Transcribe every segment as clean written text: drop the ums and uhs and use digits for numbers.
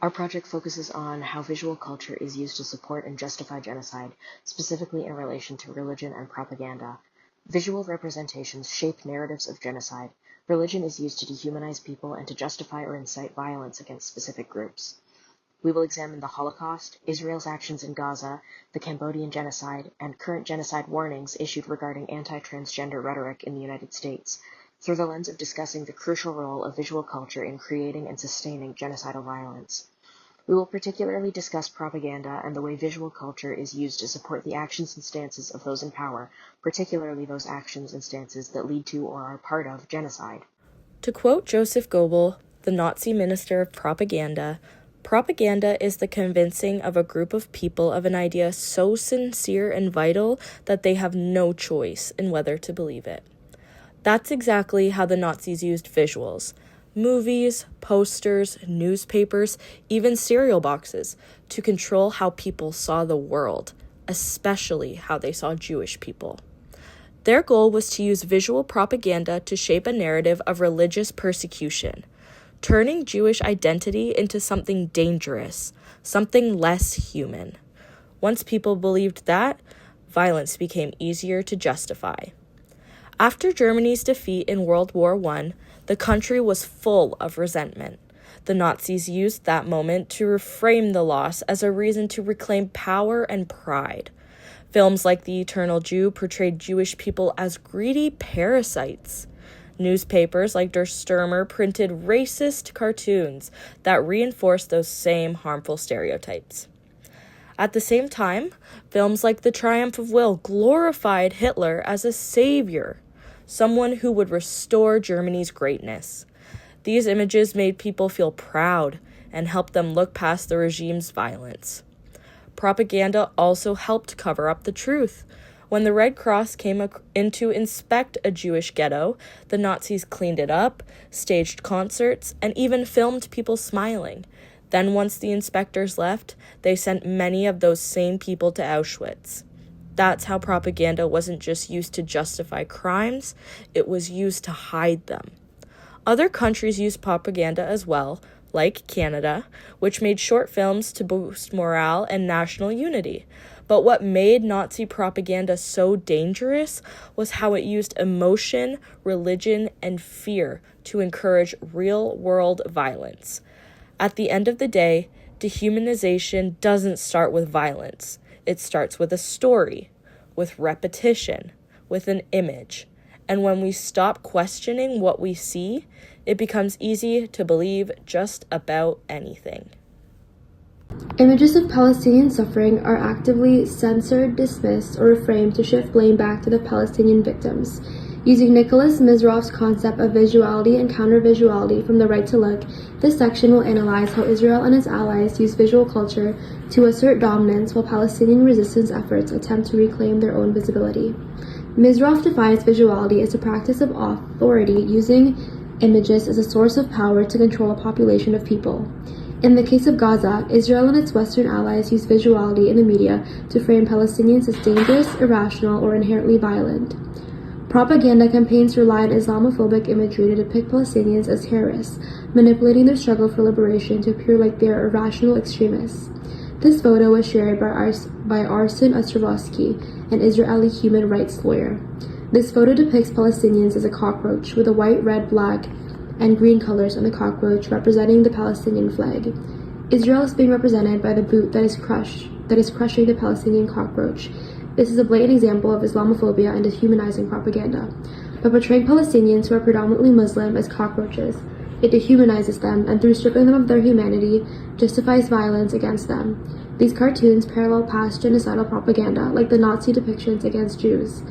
Our project focuses on how visual culture is used to support and justify genocide, specifically in relation to religion and propaganda. Visual representations shape narratives of genocide. Religion is used to dehumanize people and to justify or incite violence against specific groups. We will examine the Holocaust, Israel's actions in Gaza, the Cambodian genocide, and current genocide warnings issued regarding anti-transgender rhetoric in the United States, through the lens of discussing the crucial role of visual culture in creating and sustaining genocidal violence. We will particularly discuss propaganda and the way visual culture is used to support the actions and stances of those in power, particularly those actions and stances that lead to or are part of genocide. To quote Joseph Goebbels, the Nazi minister of propaganda, propaganda is the convincing of a group of people of an idea so sincere and vital that they have no choice in whether to believe it. That's exactly how the Nazis used visuals. Movies, posters, newspapers, even cereal boxes, to control how people saw the world, especially how they saw Jewish people. Their goal was to use visual propaganda to shape a narrative of religious persecution, turning Jewish identity into something dangerous, something less human. Once people believed that, violence became easier to justify. After Germany's defeat in World War I, the country was full of resentment. The Nazis used that moment to reframe the loss as a reason to reclaim power and pride. Films like The Eternal Jew portrayed Jewish people as greedy parasites. Newspapers like Der Stürmer printed racist cartoons that reinforced those same harmful stereotypes. At the same time, films like The Triumph of Will glorified Hitler as a savior, someone who would restore Germany's greatness. These images made people feel proud and helped them look past the regime's violence. Propaganda also helped cover up the truth. When the Red Cross came in to inspect a Jewish ghetto, the Nazis cleaned it up, staged concerts, and even filmed people smiling. Then once the inspectors left, they sent many of those same people to Auschwitz. That's how propaganda wasn't just used to justify crimes, it was used to hide them. Other countries used propaganda as well, like Canada, which made short films to boost morale and national unity. But what made Nazi propaganda so dangerous was how it used emotion, religion, and fear to encourage real-world violence. At the end of the day, dehumanization doesn't start with violence. It starts with a story, with repetition, with an image. And when we stop questioning what we see, it becomes easy to believe just about anything. Images of Palestinian suffering are actively censored, dismissed, or reframed to shift blame back to the Palestinian victims. Using Nicholas Mizrov's concept of visuality and counter-visuality from The Right to Look, this section will analyze how Israel and its allies use visual culture to assert dominance while Palestinian resistance efforts attempt to reclaim their own visibility. Mizrov defines visuality as a practice of authority using images as a source of power to control a population of people. In the case of Gaza, Israel and its Western allies use visuality in the media to frame Palestinians as dangerous, irrational, or inherently violent. Propaganda campaigns rely on Islamophobic imagery to depict Palestinians as terrorists, manipulating their struggle for liberation to appear like they are irrational extremists. This photo was shared by Arsen Ostrovsky, an Israeli human rights lawyer. This photo depicts Palestinians as a cockroach with the white, red, black, and green colors on the cockroach representing the Palestinian flag. Israel is being represented by the boot that is crushing the Palestinian cockroach. This is a blatant example of Islamophobia and dehumanizing propaganda. By portraying Palestinians who are predominantly Muslim as cockroaches, it dehumanizes them and through stripping them of their humanity, justifies violence against them. These cartoons parallel past genocidal propaganda like the Nazi depictions against Jews.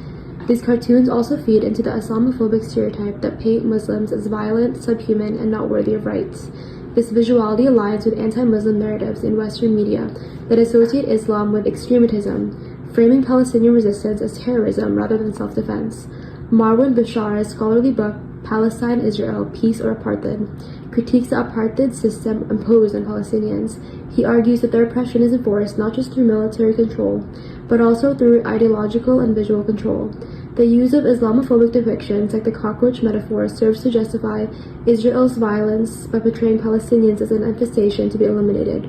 These cartoons also feed into the Islamophobic stereotype that paint Muslims as violent, subhuman, and not worthy of rights. This visuality aligns with anti-Muslim narratives in Western media that associate Islam with extremism, framing Palestinian resistance as terrorism rather than self-defense. Marwan Bashar's scholarly book, Palestine, Israel, Peace or Apartheid, critiques the apartheid system imposed on Palestinians. He argues that their oppression is enforced not just through military control, but also through ideological and visual control. The use of Islamophobic depictions, like the cockroach metaphor, serves to justify Israel's violence by portraying Palestinians as an infestation to be eliminated.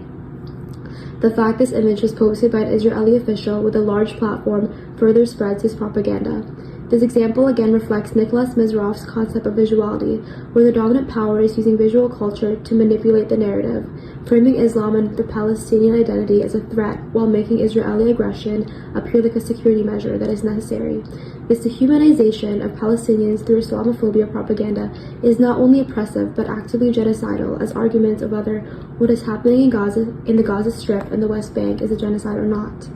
The fact this image was posted by an Israeli official with a large platform further spreads his propaganda. This example again reflects Nicholas Mizrov's concept of visuality, where the dominant power is using visual culture to manipulate the narrative, framing Islam and the Palestinian identity as a threat while making Israeli aggression appear like a security measure that is necessary. This dehumanization of Palestinians through Islamophobia propaganda is not only oppressive but actively genocidal, as arguments of whether what is happening in the Gaza Strip and the West Bank is a genocide or not.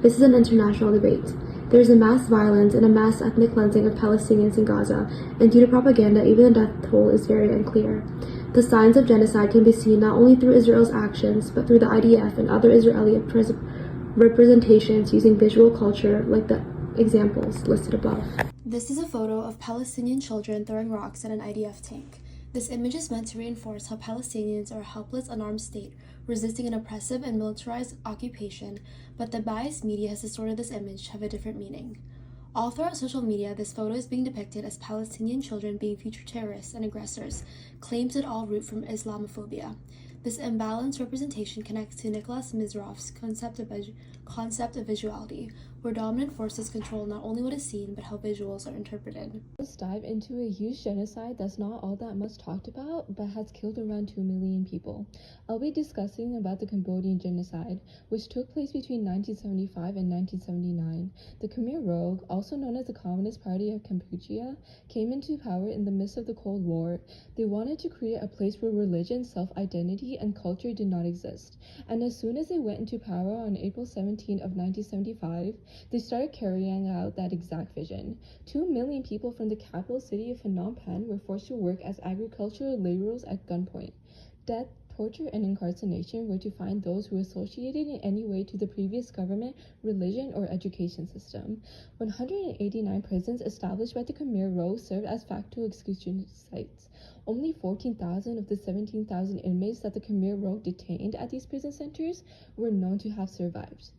This is an international debate. There is a mass violence and a mass ethnic cleansing of Palestinians in Gaza, and due to propaganda, even the death toll is very unclear. The signs of genocide can be seen not only through Israel's actions, but through the IDF and other Israeli representations using visual culture like the examples listed above. This is a photo of Palestinian children throwing rocks at an IDF tank. This image is meant to reinforce how Palestinians are a helpless, unarmed state, resisting an oppressive and militarized occupation, but the biased media has distorted this image to have a different meaning. All throughout social media, this photo is being depicted as Palestinian children being future terrorists and aggressors, claims that all root from Islamophobia. This imbalanced representation connects to Nicholas Mizrov's concept of visuality, where dominant forces control not only what is seen, but how visuals are interpreted. Let's dive into a huge genocide that's not all that much talked about, but has killed around 2 million people. I'll be discussing about the Cambodian genocide, which took place between 1975 and 1979. The Khmer Rouge, also known as the Communist Party of Cambodia, came into power in the midst of the Cold War. They wanted to create a place where religion, self-identity, and culture did not exist. And as soon as they went into power on April 17 of 1975, they started carrying out that exact vision. 2 million people from the capital city of Phnom Penh were forced to work as agricultural laborers at gunpoint. Death, torture, and incarceration were to find those who associated in any way to the previous government, religion, or education system. 189 prisons established by the Khmer Rouge served as facto execution sites. Only 14,000 of the 17,000 inmates that the Khmer Rouge detained at these prison centers were known to have survived.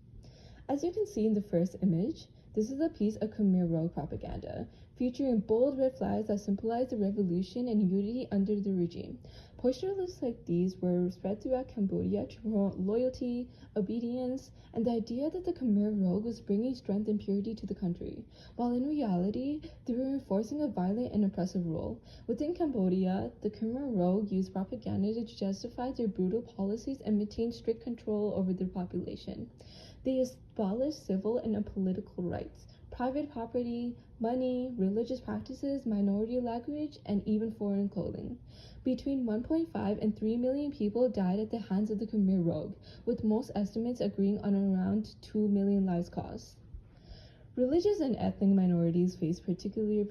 As you can see in the first image, this is a piece of Khmer Rouge propaganda, featuring bold red flags that symbolize the revolution and unity under the regime. Posters like these were spread throughout Cambodia to promote loyalty, obedience, and the idea that the Khmer Rouge was bringing strength and purity to the country, while in reality, they were enforcing a violent and oppressive rule. Within Cambodia, the Khmer Rouge used propaganda to justify their brutal policies and maintain strict control over their population. They abolished civil and political rights, private property, money, religious practices, minority language, and even foreign clothing. Between 1.5 and 3 million people died at the hands of the Khmer Rouge, with most estimates agreeing on around 2 million lives cost. Religious and ethnic minorities faced particular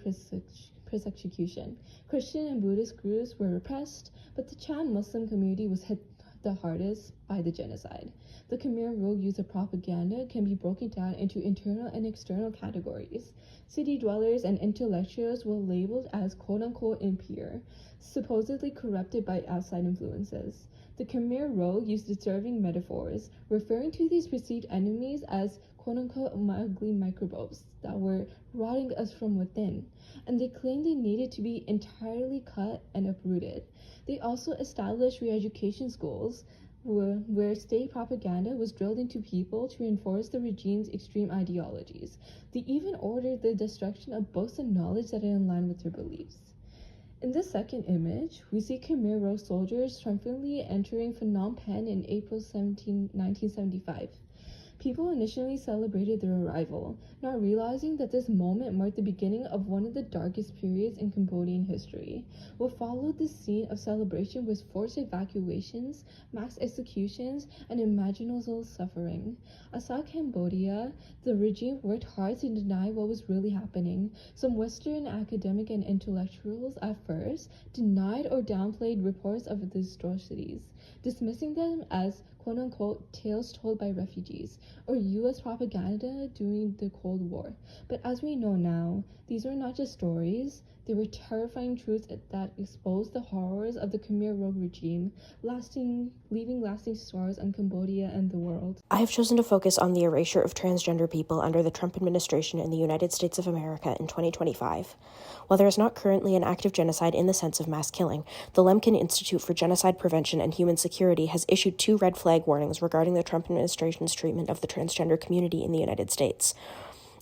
persecution. Christian and Buddhist groups were repressed, but the Chan Muslim community was hit the hardest by the genocide. The Khmer Rouge use of propaganda can be broken down into internal and external categories. City dwellers and intellectuals were labeled as quote-unquote impure, supposedly corrupted by outside influences. The Khmer Rouge used disturbing metaphors, referring to these perceived enemies as quote-unquote ugly microbes that were rotting us from within, and they claimed they needed to be entirely cut and uprooted. They also established re-education schools where state propaganda was drilled into people to reinforce the regime's extreme ideologies. They even ordered the destruction of books and knowledge that are in line with their beliefs. In this second image, we see Khmer Rouge soldiers triumphantly entering Phnom Penh in April 17, 1975. People initially celebrated their arrival, not realizing that this moment marked the beginning of one of the darkest periods in Cambodian history. What followed this scene of celebration was forced evacuations, mass executions, and imaginable suffering. Outside Cambodia, the regime worked hard to deny what was really happening. Some Western academic and intellectuals at first denied or downplayed reports of the atrocities, dismissing them as quote-unquote tales told by refugees. or US propaganda during the Cold War. But as we know now, these were not just stories, they were terrifying truths that exposed the horrors of the Khmer Rouge regime, leaving lasting scars on Cambodia and the world. I have chosen to focus on the erasure of transgender people under the Trump administration in the United States of America in 2025. While there is not currently an active genocide in the sense of mass killing, the Lemkin Institute for Genocide Prevention and Human Security has issued 2 red flag warnings regarding the Trump administration's treatment of the transgender community in the United States.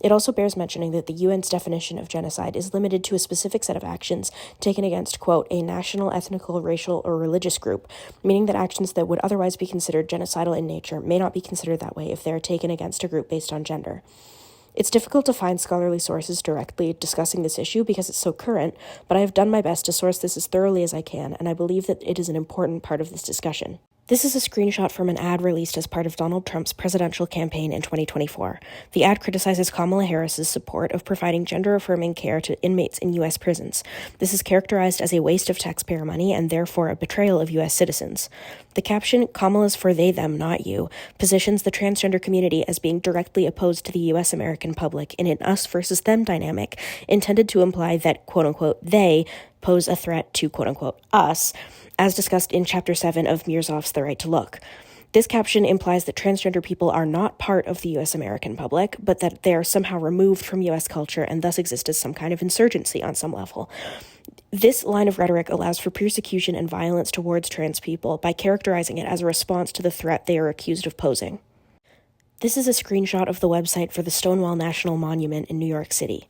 It also bears mentioning that the UN's definition of genocide is limited to a specific set of actions taken against, quote, a national, ethnical, racial, or religious group, meaning that actions that would otherwise be considered genocidal in nature may not be considered that way if they are taken against a group based on gender. It's difficult to find scholarly sources directly discussing this issue because it's so current, but I have done my best to source this as thoroughly as I can, and I believe that it is an important part of this discussion. This is a screenshot from an ad released as part of Donald Trump's presidential campaign in 2024. The ad criticizes Kamala Harris's support of providing gender-affirming care to inmates in U.S. prisons. This is characterized as a waste of taxpayer money and therefore a betrayal of U.S. citizens. The caption, "Kamala's for they, them, not you," positions the transgender community as being directly opposed to the U.S. American public in an us versus them dynamic intended to imply that, quote-unquote, they pose a threat to, quote-unquote, us, as discussed in Chapter 7 of Mirzov's The Right to Look. This caption implies that transgender people are not part of the U.S. American public, but that they are somehow removed from U.S. culture and thus exist as some kind of insurgency on some level. This line of rhetoric allows for persecution and violence towards trans people by characterizing it as a response to the threat they are accused of posing. This is a screenshot of the website for the Stonewall National Monument in New York City.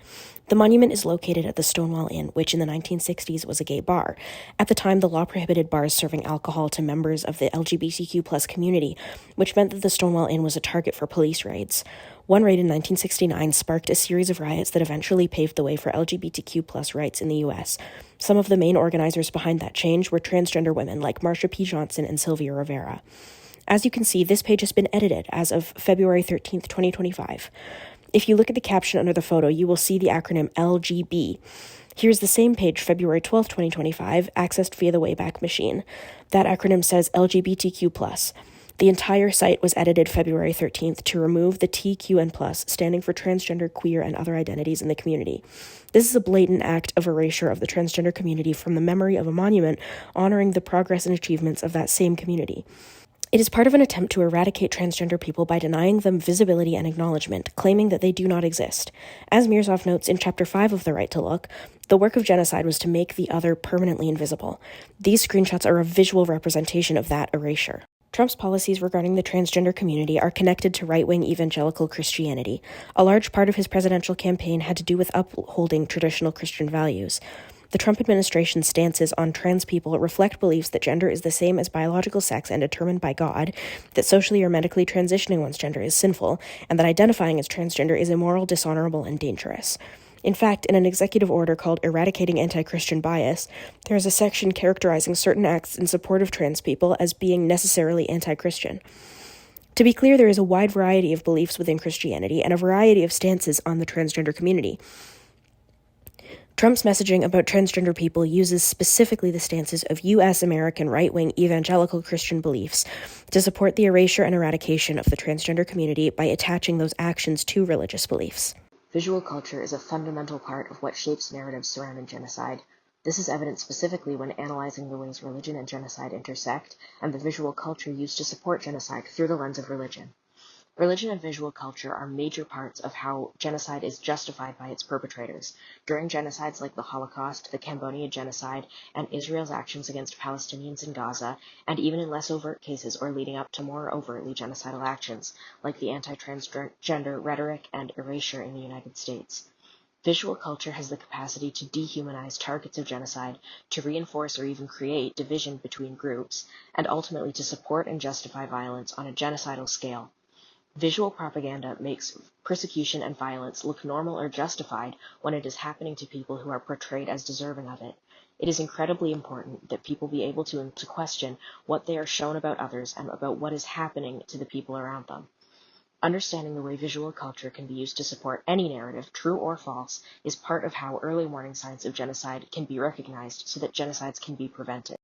The monument is located at the Stonewall Inn, which in the 1960s was a gay bar. At the time, the law prohibited bars serving alcohol to members of the LGBTQ+ community, which meant that the Stonewall Inn was a target for police raids. One raid in 1969 sparked a series of riots that eventually paved the way for LGBTQ+ rights in the U.S. Some of the main organizers behind that change were transgender women like Marsha P. Johnson and Sylvia Rivera. As you can see, this page has been edited as of February 13th, 2025. If you look at the caption under the photo, you will see the acronym LGB. Here's the same page, February 12th, 2025, accessed via the Wayback Machine. That acronym says LGBTQ+. The entire site was edited February 13th to remove the TQ and plus, standing for transgender, queer, and other identities in the community. This is a blatant act of erasure of the transgender community from the memory of a monument honoring the progress and achievements of that same community. It is part of an attempt to eradicate transgender people by denying them visibility and acknowledgement, claiming that they do not exist. As Mirzov notes in Chapter 5 of The Right to Look, the work of genocide was to make the other permanently invisible. These screenshots are a visual representation of that erasure. Trump's policies regarding the transgender community are connected to right-wing evangelical Christianity. A large part of his presidential campaign had to do with upholding traditional Christian values. The Trump administration's stances on trans people reflect beliefs that gender is the same as biological sex and determined by God, that socially or medically transitioning one's gender is sinful, and that identifying as transgender is immoral, dishonorable, and dangerous. In fact, in an executive order called Eradicating Anti-Christian Bias, there is a section characterizing certain acts in support of trans people as being necessarily anti-Christian. To be clear, there is a wide variety of beliefs within Christianity and a variety of stances on the transgender community. Trump's messaging about transgender people uses specifically the stances of U.S. American right-wing evangelical Christian beliefs to support the erasure and eradication of the transgender community by attaching those actions to religious beliefs. Visual culture is a fundamental part of what shapes narratives surrounding genocide. This is evident specifically when analyzing the ways religion and genocide intersect, and the visual culture used to support genocide through the lens of religion. Religion and visual culture are major parts of how genocide is justified by its perpetrators. During genocides like the Holocaust, the Cambodian genocide, and Israel's actions against Palestinians in Gaza, and even in less overt cases or leading up to more overtly genocidal actions, like the anti-transgender rhetoric and erasure in the United States. Visual culture has the capacity to dehumanize targets of genocide, to reinforce or even create division between groups, and ultimately to support and justify violence on a genocidal scale. Visual propaganda makes persecution and violence look normal or justified when it is happening to people who are portrayed as deserving of it. It is incredibly important that people be able to question what they are shown about others and about what is happening to the people around them. Understanding the way visual culture can be used to support any narrative, true or false, is part of how early warning signs of genocide can be recognized so that genocides can be prevented.